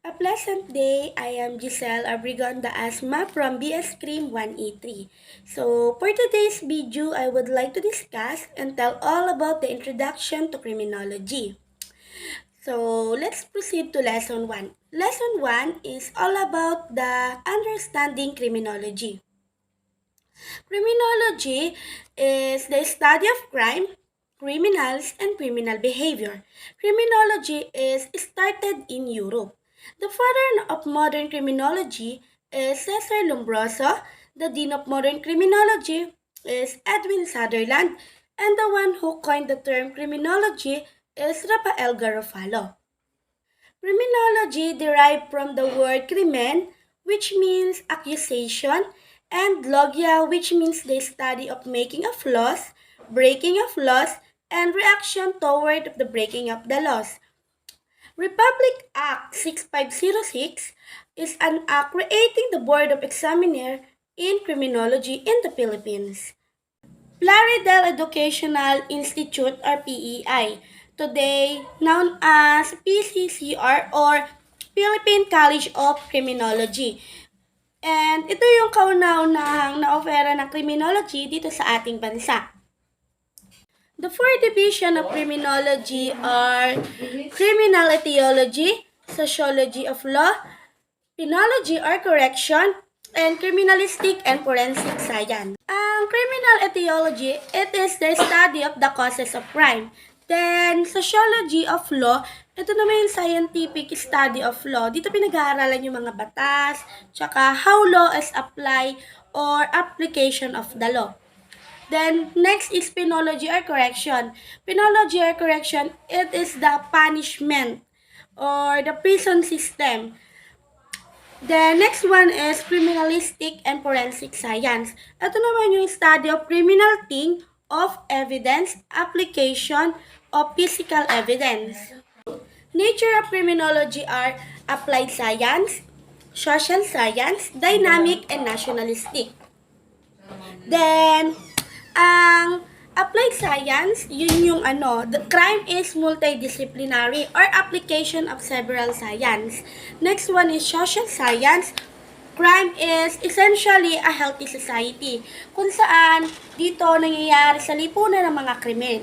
A pleasant day. I am Gessele, Abrigonda Asma from BS Crim 1E3. So, for today's video, I would like to discuss and tell all about the introduction to criminology. So, let's proceed to lesson 1. Lesson 1 is all about the understanding criminology. Criminology is the study of crime, criminals, and criminal behavior. Criminology is started in Europe. The father of modern criminology is Cesar Lombroso. The dean of modern criminology is Edwin Sutherland. And the one who coined the term criminology is Rafael Garofalo. Criminology derived from the word crimen, which means accusation, and logia, which means the study of making of laws, breaking of laws, and reaction toward the breaking of the laws. Republic Act 6506 is an act creating the Board of Examiner in Criminology in the Philippines. Plaridel Educational Institute or PEI, today known as PCCR or Philippine College of Criminology. And ito yung kauna-unahang na-ofera ng criminology dito sa ating bansa. The four divisions of criminology are criminal etiology, sociology of law, penology or correction, and criminalistic and forensic science. Ang criminal etiology, it is the study of the causes of crime. Then, sociology of law, ito naman yung scientific study of law. Dito pinag-aaralan yung mga batas, tsaka how law is applied or application of the law. Then, next is penology or correction. Penology or correction, it is the punishment or the prison system. The next one is criminalistic and forensic science. Ito naman yung study of criminal thing, of evidence, application of physical evidence. Nature of criminology are applied science, social science, dynamic, and nationalistic. Then, ang applied science, yun yung the crime is multidisciplinary or application of several science. Next one is social science. Crime is essentially a healthy society, kung saan dito nangyayari sa lipunan ng mga krimen.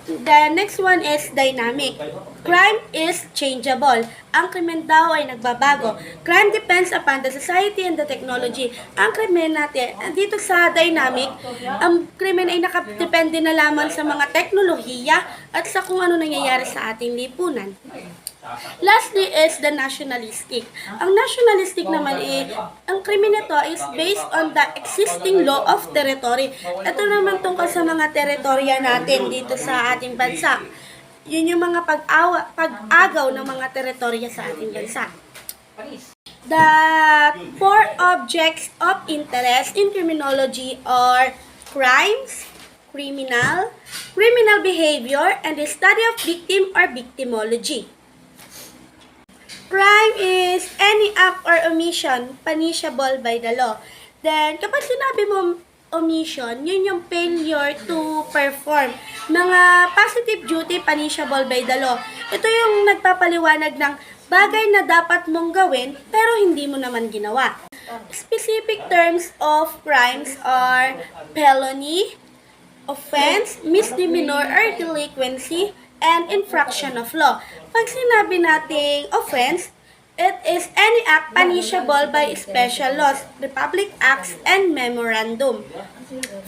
The next one is dynamic. Crime is changeable. Ang krimen daw ay nagbabago. Crime depends upon the society and the technology. Ang krimen natin, dito sa dynamic, ang krimen ay nakadepende na lamang sa mga teknolohiya at sa kung ano nangyayari sa ating lipunan. Lastly is the nationalistic. Ang nationalistic naman ang krimen nito is based on the existing law of territory. Ito naman tungkol sa mga teritorya natin dito sa ating bansa. Yun yung mga pag-agaw ng mga teritorya sa ating bansa. The four objects of interest in criminology are crimes, criminal behavior, and the study of victim or victimology. Crime is any act or omission punishable by the law. Then, kapag sinabi mo omission, yun yung failure to perform. Mga positive duty punishable by the law. Ito yung nagpapaliwanag ng bagay na dapat mong gawin pero hindi mo naman ginawa. Specific terms of crimes are felony, offense, misdemeanor or delinquency, and infraction of law. Pag sinabi nating offense, it is any act punishable by special laws, Republic Acts, and Memorandum.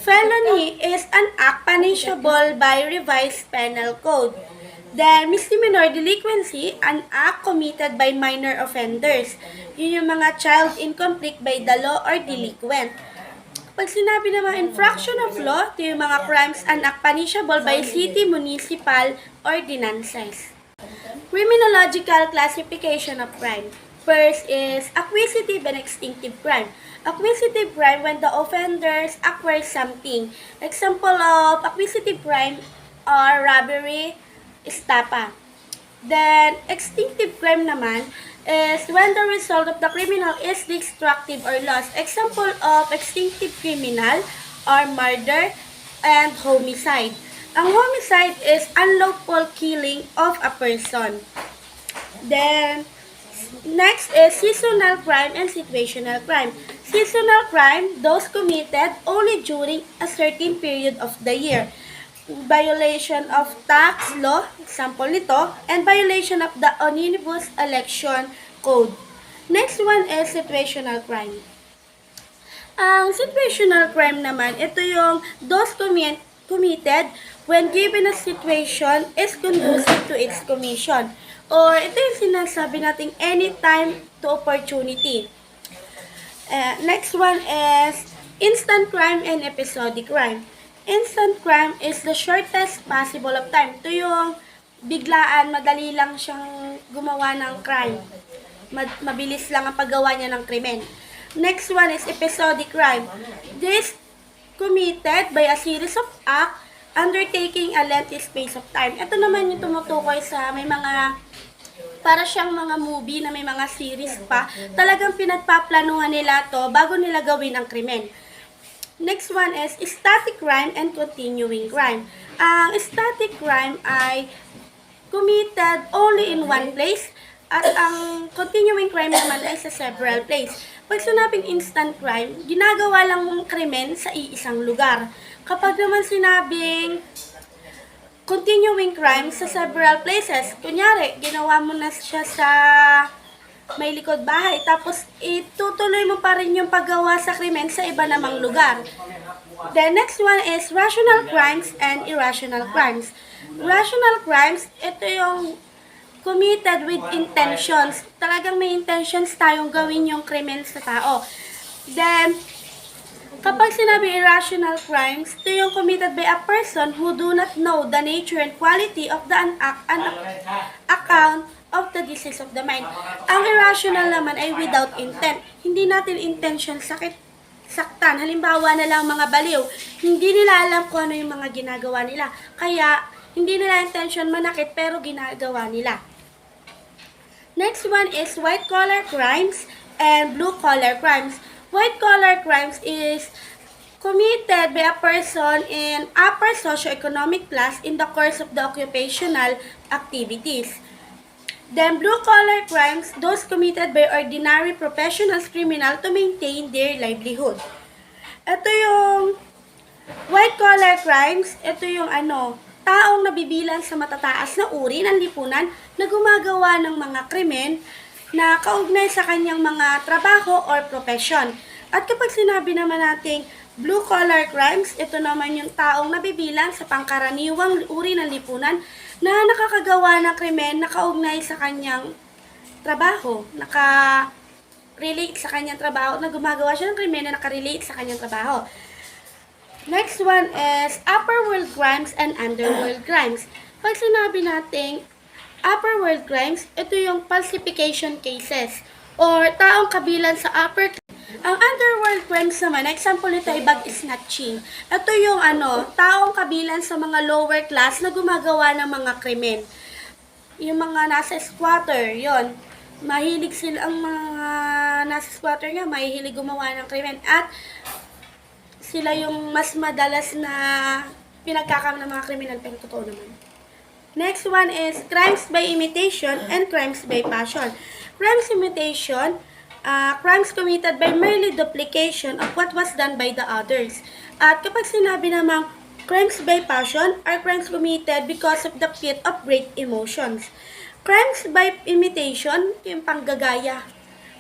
Felony is an act punishable by revised penal code. Then, misdemeanor delinquency, an act committed by minor offenders. Yun yung mga child in conflict by the law or delinquent. Pag sinabi naman infraction of law, ito yung mga crimes and act punishable by city, municipal, ordinances. Criminological classification of crime. First is acquisitive and extinctive crime. Acquisitive crime when the offenders acquire something. Example of acquisitive crime are robbery, estafa. Then, extinctive crime naman is when the result of the criminal is destructive or loss. Example of extinctive criminal are murder and homicide. Ang homicide is unlawful killing of a person. Then, Next is seasonal crime and situational crime. Seasonal crime, those committed only during a certain period of the year. Violation of tax law, example nito, and violation of the Omnibus Election Code. Next one is situational crime. Ang situational crime naman, ito yung those committed when given a situation is conducive to its commission. Or ito yung sinasabi nating anytime to opportunity. Next one is instant crime and episodic crime. Instant crime is the shortest possible of time. Ito yung biglaan, madali lang siyang gumawa ng crime. Mabilis lang ang paggawa niya ng krimen. Next one is episodic crime. This committed by a series of acts undertaking a lengthy space of time. Ito naman yung tumutukoy sa may mga para siyang mga movie na may mga series pa. Talagang pinagpaplanuhan nila to bago nila gawin ang krimen. Next one is static crime and continuing crime. Ang static crime ay committed only in one place at ang continuing crime naman ay sa several place. Pag sinabing instant crime, ginagawa lang ng krimen sa iisang lugar. Kapag naman sinabing continuing crime sa several places, kunyari, ginawa mo na siya sa may likod bahay, tapos itutuloy mo pa rin yung paggawa sa krimen sa iba namang lugar. The next one is rational crimes and irrational crimes. Rational crimes, ito yung committed with intentions. Talagang may intentions tayong gawin yung krimen sa tao. Then, kapag sinabi irrational crimes, ito yung committed by a person who do not know the nature and quality of the account of the disease of the mind. Ang irrational naman ay without intent. Hindi natin intention saktan. Halimbawa na lang mga baliw. Hindi nila alam kung ano yung mga ginagawa nila. Kaya, hindi nila intention manakit pero ginagawa nila. Next one is white-collar crimes and blue-collar crimes. White-collar crimes is committed by a person in upper socioeconomic class in the course of the occupational activities. Then blue-collar crimes, those committed by ordinary professionals criminal to maintain their livelihood. Ito yung white-collar crimes, ito yung taong nabibilang sa matataas na uri ng lipunan na gumagawa ng mga krimen na kaugnay sa kanyang mga trabaho or profession. At kapag sinabi naman nating blue-collar crimes, ito naman yung taong nabibilang sa pangkaraniwang uri ng lipunan na nakakagawa ng krimen na kaugnay sa kanyang trabaho, naka-relate sa kanyang trabaho, na gumagawa siya ng krimen na naka-relate sa kanyang trabaho. Next one is upper world crimes and underworld crimes. Pag sinabi nating upper world crimes, ito yung falsification cases or taong kabilang sa upper. Ang underworld crimes naman, example nito ay bag snatching. Ito yung taong kabilang sa mga lower class na gumagawa ng mga krimen. Yung mga nasa squatter, yon. Mahilig sila, ang mga nasa squatter nga, mahilig gumawa ng krimen. At sila yung mas madalas na pinagkakam ng mga kriminal, pero totoo naman. Next one is crimes by imitation and crimes by passion. Crimes imitation, crimes committed by merely duplication of what was done by the others. At kapag sinabi namang crimes by passion are crimes committed because of the fit of great emotions. Crimes by imitation, yung panggagaya.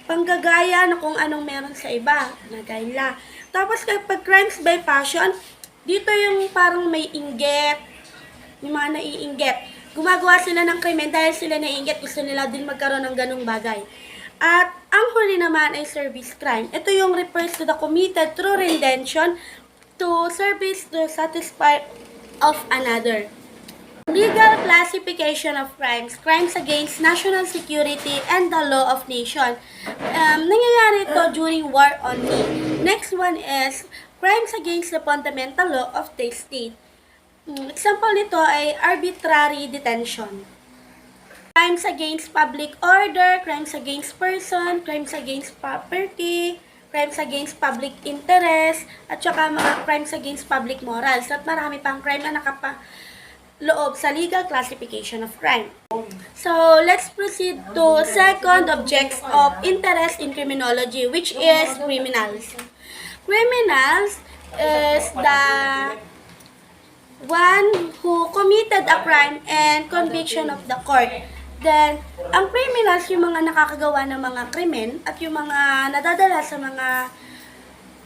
Panggagaya na kung anong meron sa iba, nagaya nila. Tapos kapag crimes by passion, dito yung parang may inggit, yung mga naiinggit. Gumagawa sila ng krimen dahil sila naiinggit, gusto nila din magkaroon ng ganung bagay. At ang huli naman ay service crime. Ito yung refers to the committed through redemption to service to satisfy of another. Legal classification of crimes, crimes against national security and the law of nation. Nangyayari ito during war only. Next one is crimes against the fundamental law of the state. Example nito ay arbitrary detention. Crimes against public order, crimes against person, crimes against property, crimes against public interest, at saka mga crimes against public morals. At marami pang crime na loob sa legal classification of crime. So, let's proceed to second objects of interest in criminology, which is criminals. Criminals is the one who committed a crime and conviction of the court. Then, ang criminals, yung mga nakakagawa ng mga krimen at yung mga nadadala sa mga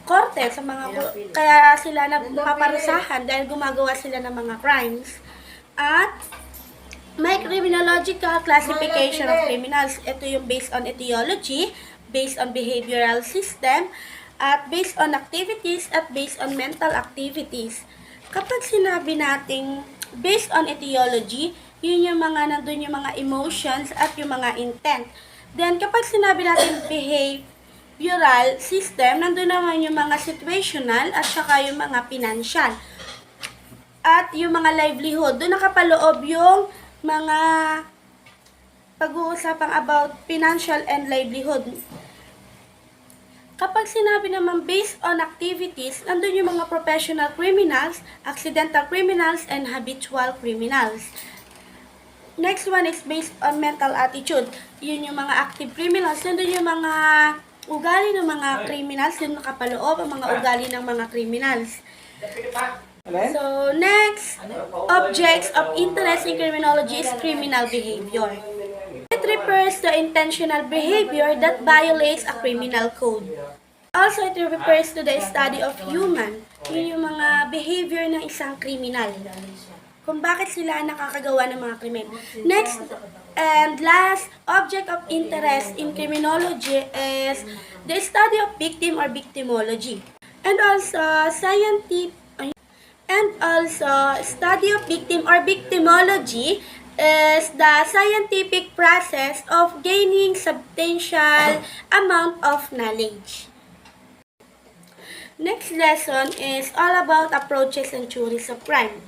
korte, sa mga kaya sila napaparusahan dahil gumagawa sila ng mga crimes. At may criminological classification of criminals. Ito yung based on etiology, based on behavioral system, at based on activities, at based on mental activities. Kapag sinabi nating based on etiology, yun yung mga nandun yung mga emotions at yung mga intent. Then kapag sinabi natin behavioral system, nandun naman yung mga situational at saka yung mga financial. At yung mga livelihood, doon nakapaloob yung mga pag-uusapang about financial and livelihood. Kapag sinabi naman based on activities, nandun yung mga professional criminals, accidental criminals, and habitual criminals. Next one is based on mental attitude. Yun yung mga active criminals, nandun yung mga ugali ng mga criminals, yun nakapaloob ang mga ugali ng mga criminals. So, next, objects of interest in criminology is criminal behavior. It refers to intentional behavior that violates a criminal code. Also, it refers to the study of human. Yun yung mga behavior ng isang criminal. Kung bakit sila nakakagawa ng mga krimen. Next, and last, object of interest in criminology is the study of victim or victimology. And also, study of victim or victimology is the scientific process of gaining substantial amount of knowledge. Next lesson is all about approaches and theories of crime.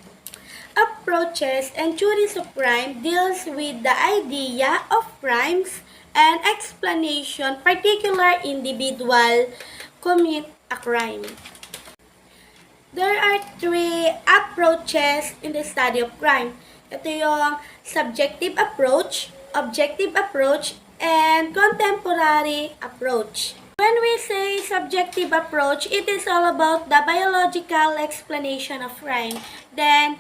Approaches and theories of crime deals with the idea of crimes and explanation particular individual commit a crime. There are three approaches in the study of crime. Ito yung subjective approach, objective approach, and contemporary approach. When we say subjective approach, it is all about the biological explanation of crime. Then,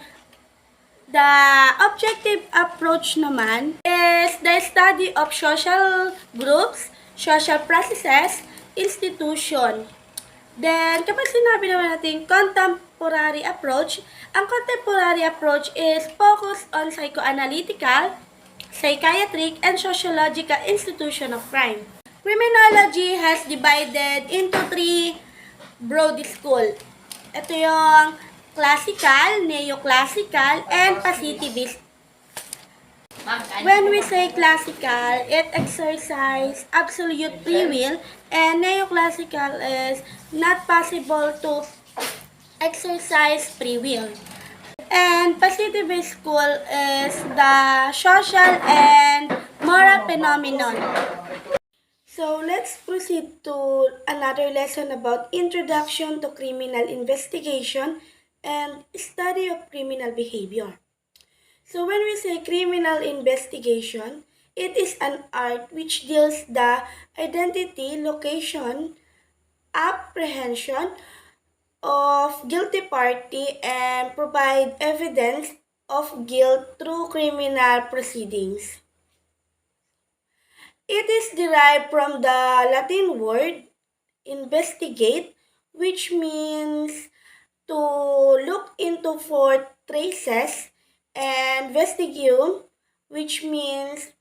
the objective approach naman is the study of social groups, social processes, institution. Then, kapag sinabi naman natin contemporary approach, ang contemporary approach is focused on psychoanalytical, psychiatric, and sociological institution of crime. Criminology has divided into three broad school. Ito yung classical, neoclassical, and positivist. When we say classical, it exercises absolute free will, and neoclassical is not possible to exercise free will. And positivist school is the social and moral phenomenon. So let's proceed to another lesson about introduction to criminal investigation and study of criminal behavior. So when we say criminal investigation, it is an art which deals the identity, location, apprehension of guilty party and provide evidence of guilt through criminal proceedings. It is derived from the Latin word investigate, which means to look into for traces, and vestigium, which means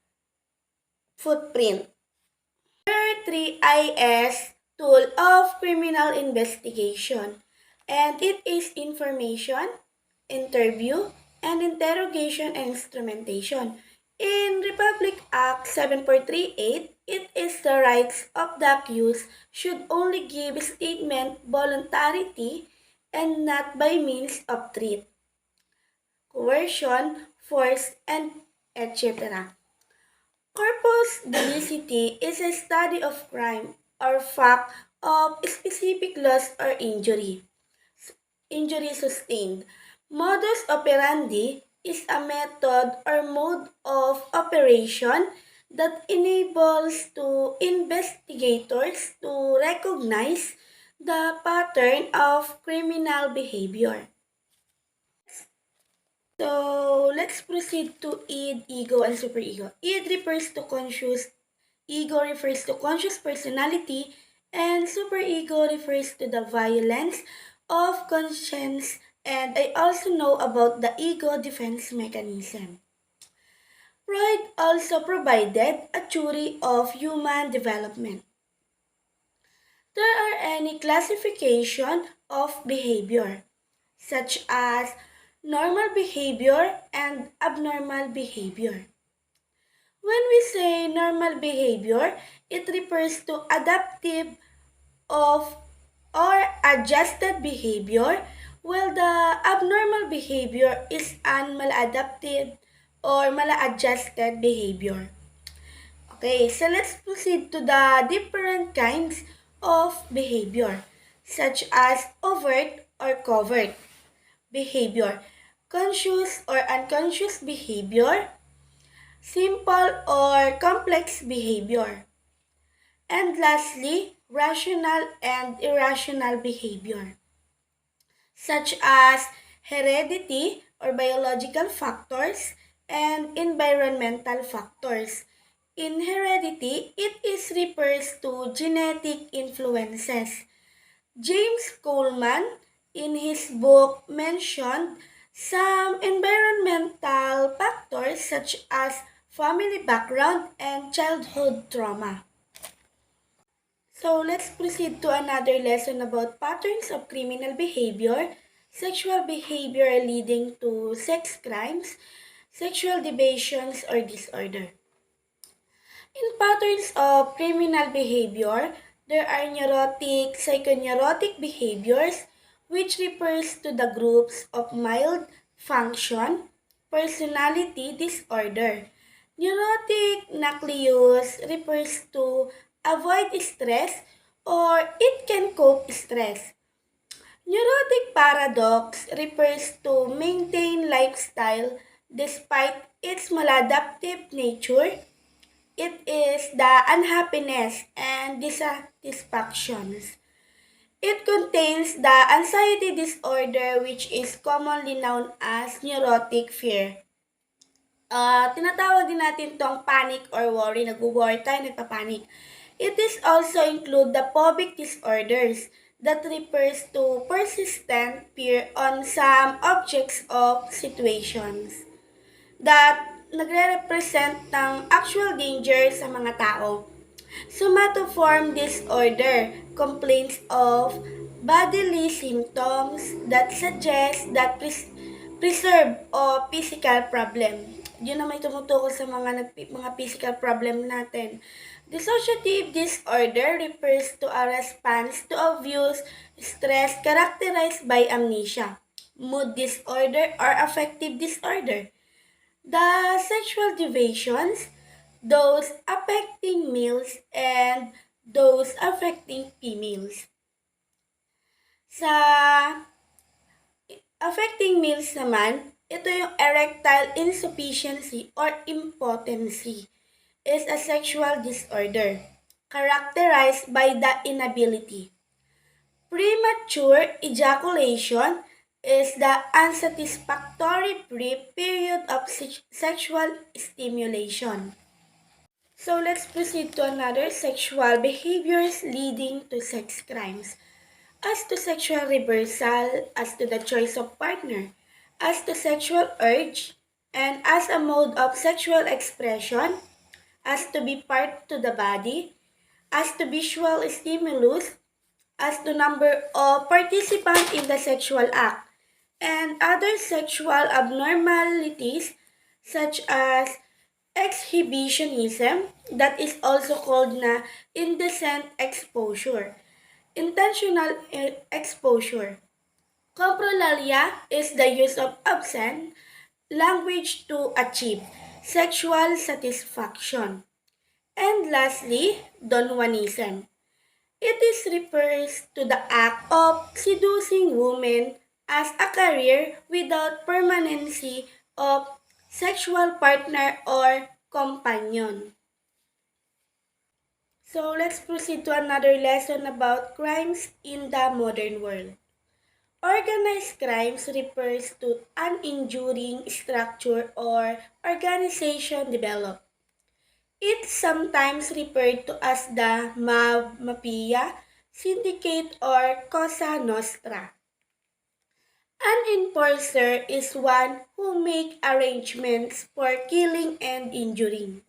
footprint. There are three IS tool of criminal investigation, and it is information, interview, and interrogation and instrumentation. In Republic Act 7438, it is the rights of the accused should only give statement voluntarily and not by means of threat, coercion, force, and etc. Corpus delicti is a study of crime or fact of specific loss or injury sustained. Modus operandi is a method or mode of operation that enables to investigators to recognize the pattern of criminal behavior. So let's proceed to id, ego, and superego. Id refers to conscious, ego refers to conscious personality, and superego refers to the violence of conscience. And I also know about the ego defense mechanism. Freud also provided a theory of human development. There are any classification of behavior, such as normal behavior and abnormal behavior. When we say normal behavior, it refers to adaptive of or adjusted behavior, while the abnormal behavior is an maladaptive or maladjusted behavior. Okay, so let's proceed to the different kinds of behavior, such as overt or covert behavior, conscious or unconscious behavior, simple or complex behavior, and lastly, rational and irrational behavior, such as heredity or biological factors and environmental factors. In heredity, it is refers to genetic influences. James Coleman, in his book, mentioned some environmental factors such as family background and childhood trauma. So let's proceed to another lesson about patterns of criminal behavior, sexual behavior leading to sex crimes, sexual deviations or disorder. In patterns of criminal behavior, there are neurotic, psychoneurotic behaviors, which refers to the groups of mild function, personality disorder. Neurotic nucleus refers to avoid stress or it can cope stress. Neurotic paradox refers to maintain lifestyle despite its maladaptive nature. It is the unhappiness and dissatisfactions. It contains the anxiety disorder, which is commonly known as neurotic fear. Tinatawag din natin tong panic or worry. Nag-worry tayo, nagpapanik. It is also include the phobic disorders that refers to persistent fear on some objects of situations that nagre-represent ng actual danger sa mga tao. Somatoform disorder complains of bodily symptoms that suggest that preserve o physical problem. Yun na may tumutukoy sa mga physical problem natin. Dissociative disorder refers to a response to abuse, stress characterized by amnesia, mood disorder, or affective disorder. The sexual deviations, those affecting males and those affecting females. Sa affecting males naman, ito yung erectile insufficiency or impotency is a sexual disorder characterized by the inability. Premature ejaculation is the unsatisfactory brief period of sexual stimulation. So let's proceed to another sexual behaviors leading to sex crimes. As to sexual reversal, as to the choice of partner, as to sexual urge, and as a mode of sexual expression, as to be part to the body, as to visual stimulus, as to number of participants in the sexual act, and other sexual abnormalities such as exhibitionism, that is also called na indecent exposure, intentional exposure. Coprolalia is the use of obscene language to achieve sexual satisfaction. And lastly, Don Juanism. It is refers to the act of seducing women as a career without permanency of sexual partner or companion. So let's proceed to another lesson about crimes in the modern world. Organized crimes refers to an enduring structure or organization developed. It's sometimes referred to as the mafia, syndicate, or Cosa Nostra. An enforcer is one who makes arrangements for killing and injuring.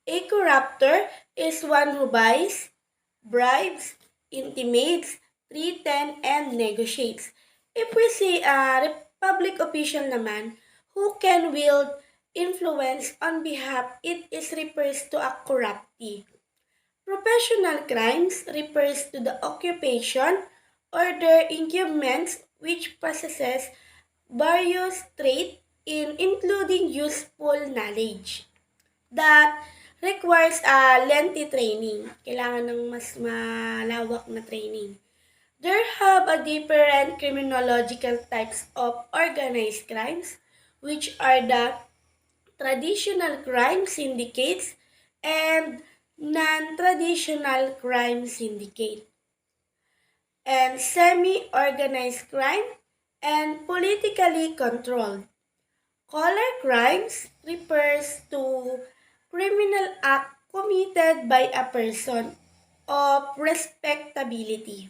A corrupter is one who buys, bribes, intimates, threatens, and negotiates. If we say a public official naman who can wield influence on behalf, it is refers to a corruptee. Professional crimes refers to the occupation or their incumbents which possesses various traits in including useful knowledge that requires a lengthy training. Kailangan ng mas malawak na training. There have a different criminological types of organized crimes, which are the traditional crime syndicates and non-traditional crime syndicate, and semi-organized crime and politically controlled. Color crimes refers to criminal act committed by a person of respectability.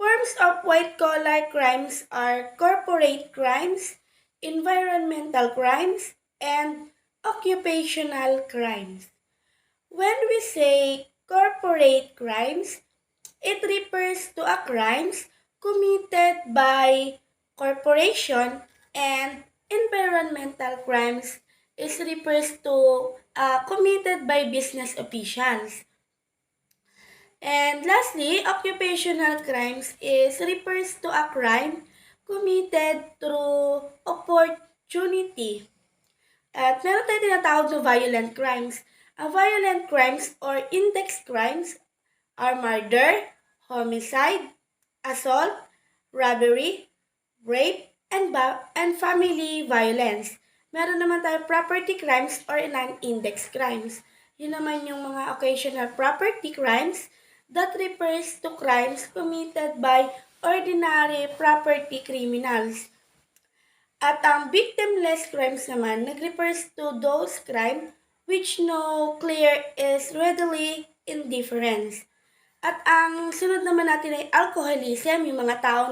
Forms of white-collar crimes are corporate crimes, environmental crimes, and occupational crimes. When we say corporate crimes, it refers to a crimes committed by corporation, and environmental crimes is refers to committed by business officials. And lastly, occupational crimes is refers to a crime committed through opportunity. At meron tayong tinatawag na violent crimes. Ang violent crimes or index crimes are murder, homicide, assault, robbery, rape, and family violence. Meron naman tayo property crimes or non-index crimes. Yun naman yung mga occasional property crimes that refers to crimes committed by ordinary property criminals. At ang victimless crimes naman nag-refers to those crime which no clear is readily indifference. At ang sunod naman natin ay alcoholism, yung mga taong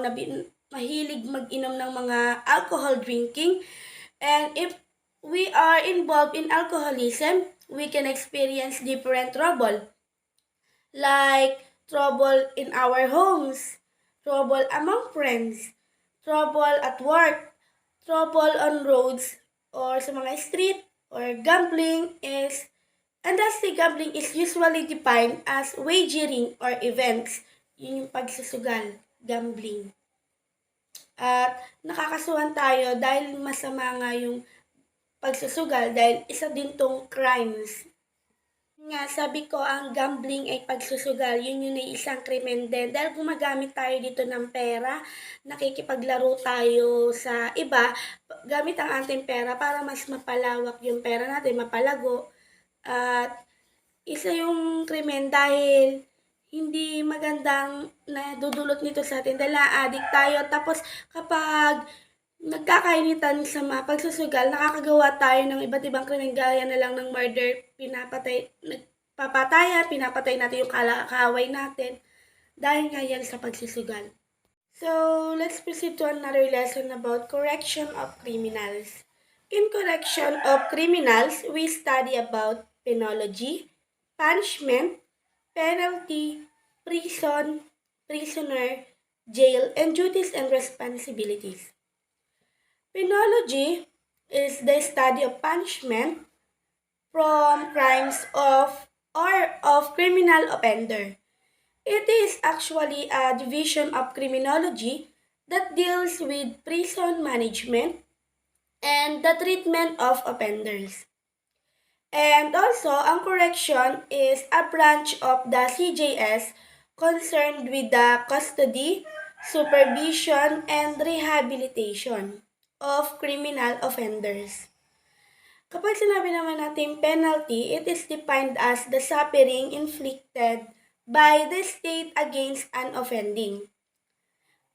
mahilig mag-inom ng mga alcohol drinking. And if we are involved in alcoholism, we can experience different trouble. Like trouble in our homes, trouble among friends, trouble at work, trouble on roads or sa mga street, or gambling is, and lastly, gambling is usually defined as wagering or events. Yun yung pagsusugal, gambling. At nakakasuhan tayo dahil masama nga yung pagsusugal dahil isa din tong crimes. Nga, sabi ko, ang gambling ay pagsusugal, yun yung isang krimen din. Dahil gumagamit tayo dito ng pera, nakikipaglaro tayo sa iba, gamit ang ating pera para mas mapalawak yung pera natin, mapalago. At isa yung krimen dahil hindi magandang nadudulot nito sa atin dahil na-addict tayo. Tapos kapag nagkakainitan sa mga pagsusugal, nakakagawa tayo ng iba't ibang krimen gaya na lang ng murder, pinapatay natin yung kaaway natin dahil nga yan sa pagsusugal. So, let's proceed to another lesson about correction of criminals. In correction of criminals, we study about penology, punishment, penalty, prison, prisoner, jail, and duties and responsibilities. Penology is the study of punishment from crimes of criminal offender. It is actually a division of criminology that deals with prison management and the treatment of offenders. And also, ang correction is a branch of the CJS concerned with the custody, supervision, and rehabilitation. of criminal offenders. Kapag sinabi naman natin penalty, it is defined as the suffering inflicted by the state against an offending.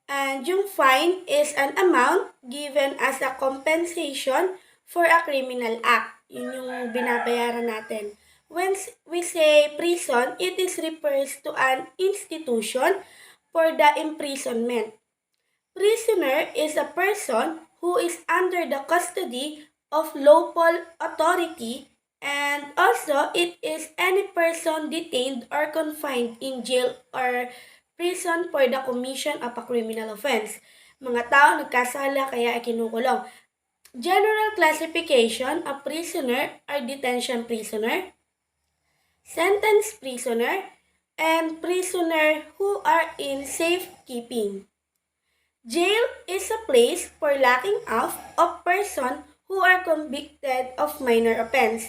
And yung fine is an amount given as a compensation for a criminal act. Yun yung binabayaran natin. When we say prison, it is refers to an institution for the imprisonment. Prisoner is a person who is under the custody of local authority, and also it is any person detained or confined in jail or prison for the commission of a criminal offense. Mga tao nagkasala kaya ay kinukulong. General classification of prisoner are detention prisoner, sentence prisoner, and prisoner who are in safekeeping. Jail is a place for locking up of persons who are convicted of minor offense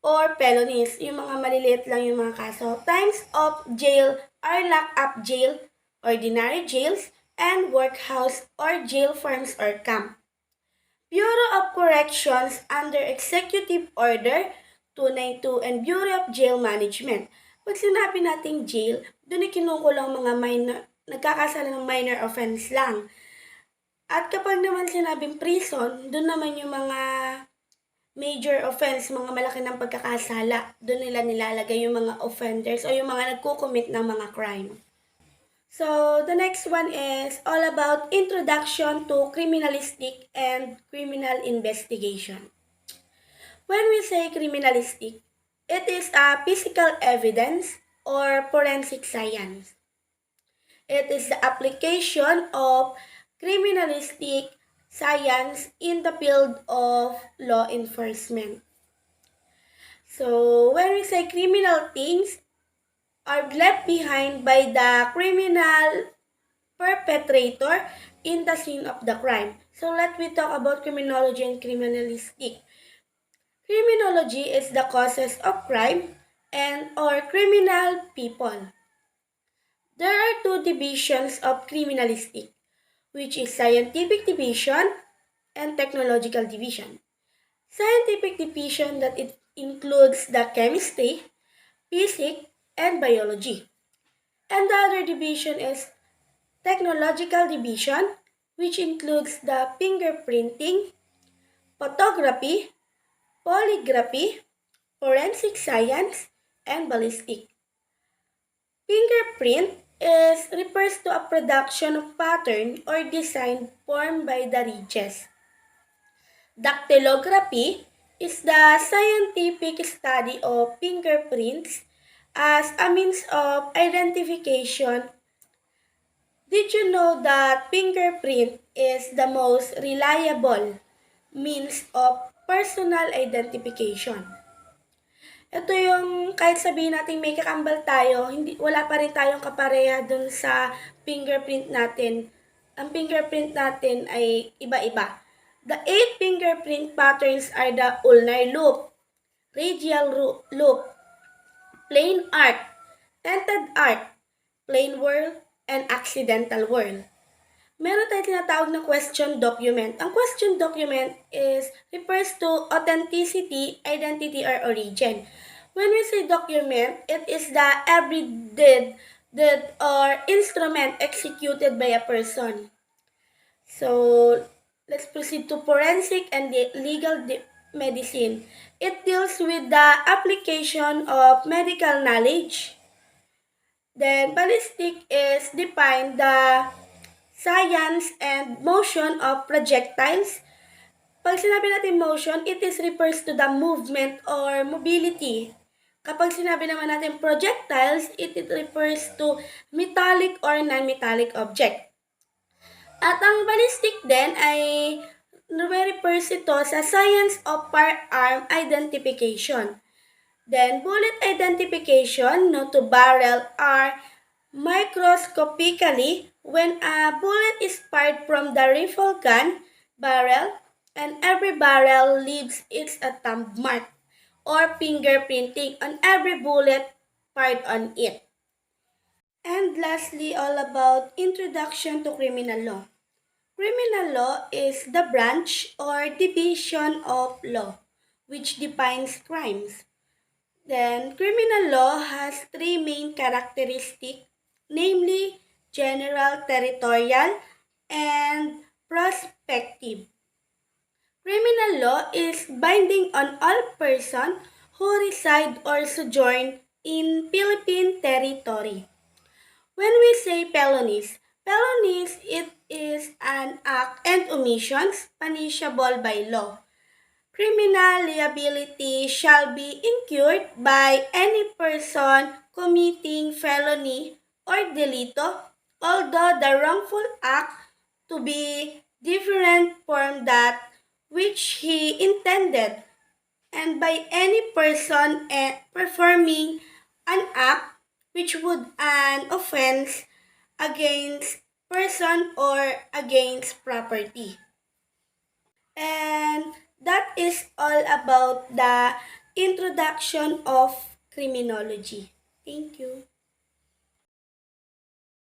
or felonies. Yung mga maliliit lang yung mga kaso. Times of jail are lock-up jail, ordinary jails, and workhouse or jail farms or camp. Bureau of Corrections under Executive Order 292 and Bureau of Jail Management. Pag sinabi nating jail, doon ay kinukulang mga nagkakasala ng minor offense lang. At kapag naman sinabing prison, doon naman yung mga major offense, mga malaki ng pagkakasala. Doon nila nilalagay yung mga offenders o yung mga nagko-commit ng mga crime. So, the next one is all about introduction to criminalistic and criminal investigation. When we say criminalistic, it is a physical evidence or forensic science. It is the application of criminalistic science in the field of law enforcement. So, when we say criminal things are left behind by the criminal perpetrator in the scene of the crime. So, let me talk about criminology and criminalistic. Criminology is the causes of crime and or criminal people. There are two divisions of criminalistic, which is scientific division and technological division. Scientific division that it includes the chemistry, physics, and biology. And the other division is technological division, which includes the fingerprinting, photography, polygraphy, forensic science, and ballistic. Fingerprint refers to a production of pattern or design formed by the ridges. Dactylography is the scientific study of fingerprints as a means of identification. Did you know that fingerprint is the most reliable means of personal identification? Ito yung kahit sabihin natin may kakambal tayo, wala pa rin tayong kapareha dun sa fingerprint natin. Ang fingerprint natin ay iba-iba. The 8 fingerprint patterns are the ulnar loop, radial loop, plain arc, tented arc, plain whirl, and accidental whirl. Meron tayong tinatawag na question document. Ang question document refers to authenticity, identity, or origin. When we say document, it is the every deed or instrument executed by a person. So, let's proceed to forensic and legal medicine. It deals with the application of medical knowledge. Then, ballistic is defined the science and motion of projectiles. Pag sinabi natin motion, it refers to the movement or mobility. Kapag sinabi naman natin projectiles, it refers to metallic or non-metallic object. At ang ballistic din ay refers ito sa science of firearm identification. Then, bullet identification, no to barrel, are microscopically when a bullet is fired from the rifle gun barrel and every barrel leaves its a thumb mark or fingerprinting on every bullet fired on it. And lastly, all about introduction to criminal law. Criminal law is the branch or division of law which defines crimes. Then, criminal law has three main characteristics, namely general, territorial, and prospective. Criminal law is binding on all persons who reside or sojourn in Philippine territory. When we say felonies it is an act and omissions punishable by law. Criminal liability shall be incurred by any person committing felony or delito, although the wrongful act to be different from that which he intended, and by any person performing an act which would an offense against person or against property. And that is all about the introduction of criminology. Thank you.